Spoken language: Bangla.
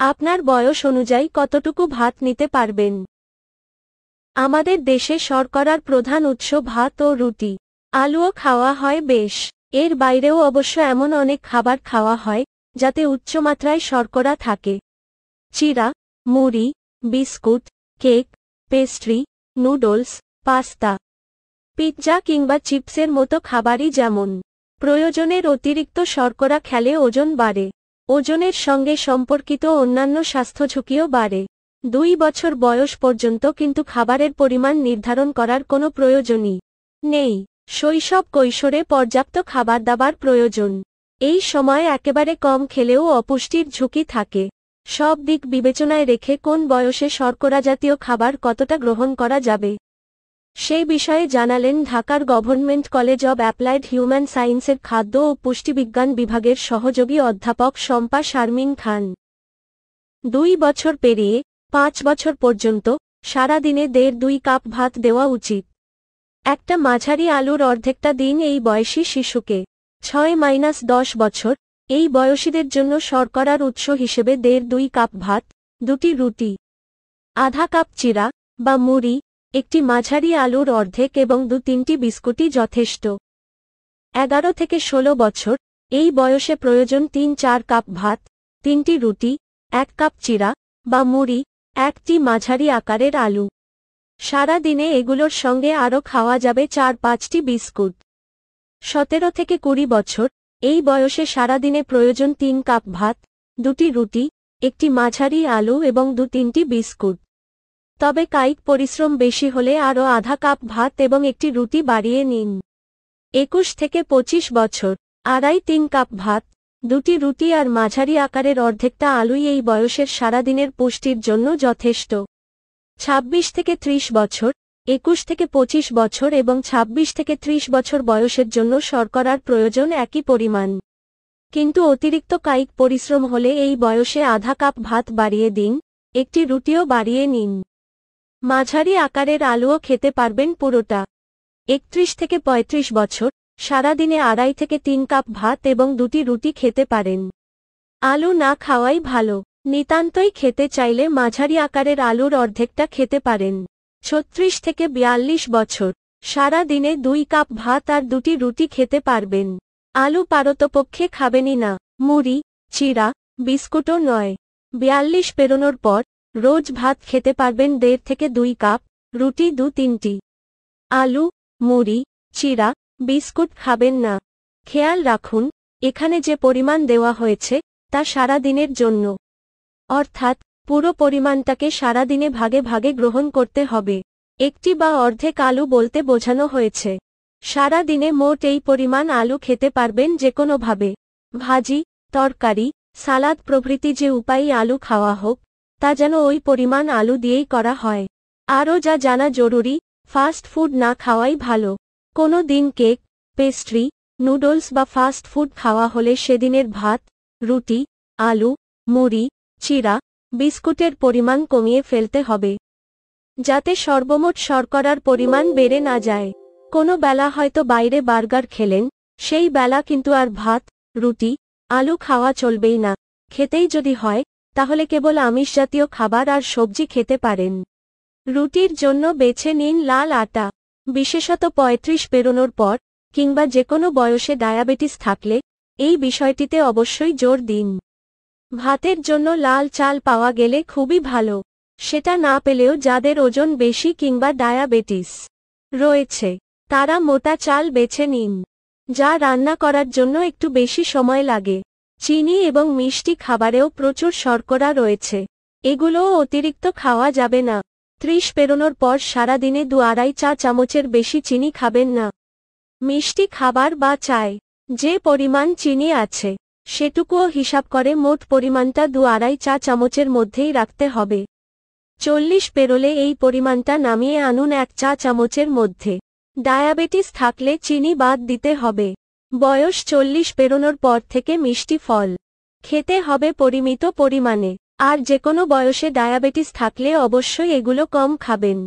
আপনার বয়স অনুযায়ী কতটুকু ভাত নিতে পারবেন। আমাদের দেশে শর্করার প্রধান উৎস ভাত ও রুটি। আলুও খাওয়া হয় বেশ। এর বাইরেও অবশ্য এমন অনেক খাবার খাওয়া হয় যাতে উচ্চমাত্রায় শর্করা থাকে। চিড়া, মুড়ি, biscuit, cake, pastry, noodles, pasta, pizza কিংবা চিপসের মতো খাবারই যেমন প্রয়োজনের অতিরিক্ত শর্করা খেলে ওজন বাড়ে। ওজনের সঙ্গে সম্পর্কিত অন্যান্য স্বাস্থ্য ঝুঁকিও বাড়ে। 2 বছর বয়স পর্যন্ত কিন্তু খাবারের পরিমাণ নির্ধারণ করার কোনো প্রয়োজনই নেই। শৈশব কৈশোরে পর্যাপ্ত খাবার দাবার প্রয়োজন। এই সময় একেবারে কম খেলেও অপুষ্টির ঝুঁকি থাকে। সব দিক বিবেচনায় রেখে কোন বয়সে শর্করা জাতীয় খাবার কতটা গ্রহণ করা যাবে সেই বিষয়ে জানালেন ঢাকার government college of applied human সায়েন্সের খাদ্য ও পুষ্টিবিজ্ঞান বিভাগের সহযোগী অধ্যাপক শম্পা শারমিন খান। 2 বছর পেরিয়ে 5 বছর পর্যন্ত সারাদিনে 1.5-2 কাপ ভাত দেওয়া উচিত। একটা মাঝারি আলুর অর্ধেকটা দিন এই বয়সী শিশুকে। 6-10 বছর এই বয়সীদের জন্য শর্করার উৎস হিসেবে 1.5-2 কাপ ভাত, 2টি রুটি, আধা কাপ চিড়া বা মুড়ি, একটি মাঝারি আলুর অর্ধেক এবং 2-3টি বিস্কুটই যথেষ্ট। 11 থেকে 16 বছর এই বয়সে প্রয়োজন 3-4 কাপ ভাত, 3টি রুটি, 1 কাপ চিড়া বা মুড়ি, 1টি মাঝারি আকারের আলু। সারা দিনে এগুলোর সঙ্গে আরও খাওয়া যাবে 4-5টি বিস্কুট। 17 থেকে 20 বছর এই বয়সে সারাদিনে প্রয়োজন 3 কাপ ভাত, 2টি রুটি, একটি মাঝারি আলু এবং 2-3টি বিস্কুট। তবে কায়িক পরিশ্রম বেশি হলে আরও আধা কাপ ভাত এবং একটি রুটি বাড়িয়ে নিন। 21 থেকে 25 বছর 2.5-3 কাপ ভাত, 2টি রুটি আর মাঝারি আকারের অর্ধেকটা আলুই এই বয়সের সারাদিনের পুষ্টির জন্য যথেষ্ট। 26 থেকে 30 বছর 21 থেকে 25 বছর এবং 26 থেকে 30 বছর বয়সের জন্য শর্করার প্রয়োজন একই পরিমাণ। কিন্তু অতিরিক্ত কায়িক পরিশ্রম হলে এই বয়সে আধা কাপ ভাত বাড়িয়ে দিন, একটি রুটিও বাড়িয়ে নিন। মাঝারি আকারের আলুও খেতে পারবেন পুরোটা। 31 থেকে 35 বছর সারাদিনে 2.5 থেকে 3 কাপ ভাত এবং 2টি রুটি খেতে পারেন। আলু না খাওয়াই ভালো। নিতান্তই খেতে চাইলে মাঝারি আকারের আলুর অর্ধেকটা খেতে পারেন। 36 থেকে 42 বছর সারা দিনে 2 কাপ ভাত আর 2টি রুটি খেতে পারবেন। আলু পারতপক্ষে খাবেনই না। মুড়ি, চিড়া, বিস্কুটও নয়। 42 পেরোনোর পর রোজ ভাত খেতে পারবেন 1.5 থেকে 2 কাপ, রুটি 2-3টি। আলু, মুড়ি, চিড়া, বিস্কুট খাবেন না। খেয়াল রাখুন এখানে যে পরিমাণ দেওয়া হয়েছে তা সারা দিনের জন্য। অর্থাৎ পুরো পরিমাণটাকে সারাদিনে ভাগে ভাগে গ্রহণ করতে হবে। একটি বা অর্ধেক আলু বলতে বোঝানো হয়েছে সারা দিনে মোট এই পরিমাণ আলু খেতে পারবেন যেকোনোভাবে। ভাজি, তরকারি, সালাদ প্রভৃতি যে উপায়ে আলু খাওয়া হোক তা যেন ওই পরিমাণ আলু দিয়েই করা হয়। আরও যা জানা জরুরি, ফাস্ট ফুড না খাওয়াই ভালো। কোনো দিন কেক, পেস্ট্রি, নুডলস বা ফাস্ট ফুড খাওয়া হলে সেদিনের ভাত, রুটি, আলু, মুড়ি, চিড়া, বিস্কুটের পরিমাণ কমিয়ে ফেলতে হবে যাতে সর্বমোট শর্করার পরিমাণ বেড়ে না যায়। কোনো বেলা হয়তো বাইরে বার্গার খেলেন, সেই বেলা কিন্তু আর ভাত, রুটি, আলু খাওয়া চলবেই না। খেতেই যদি হয় তাহলে কেবল আমিষ জাতীয় খাবার আর সবজি খেতে পারেন। রুটির জন্য বেছে নিন লাল আটা। বিশেষত 35 পেরোনোর পর কিংবা যেকোনো বয়সে ডায়াবেটিস থাকলে এই বিষয়টিতে অবশ্যই জোর দিন। ভাতের জন্য লাল চাল পাওয়া গেলে খুবই ভালো। সেটা না পেলেও যাদের ওজন বেশি কিংবা ডায়াবেটিস রয়েছে তারা মোটা চাল বেছে নিন, যা রান্না করার জন্য একটু বেশি সময় লাগে। চিনি এবং মিষ্টি খাবারেও প্রচুর শর্করা রয়েছে, এগুলোও অতিরিক্ত খাওয়া যাবে না। 30 পেরোনোর পর সারাদিনে 2-2.5 চা চামচের বেশি চিনি খাবেন না। মিষ্টি খাবার বা চায় যে পরিমাণ চিনি আছে সেটুকুও হিসাব করে মোট পরিমাণটা 2-2.5 চা চামচের মধ্যেই রাখতে হবে। 40 পেরোলে এই পরিমাণটা নামিয়ে আনুন 1 চা চামচের মধ্যে। ডায়াবেটিস থাকলে চিনি বাদ দিতে হবে। বয়স 40 পেরোনোর পর থেকে মিষ্টি ফল খেতে হবে পরিমিত পরিমাণে। আর যেকোনো বয়সে ডায়াবেটিস থাকলে অবশ্যই এগুলো কম খাবেন।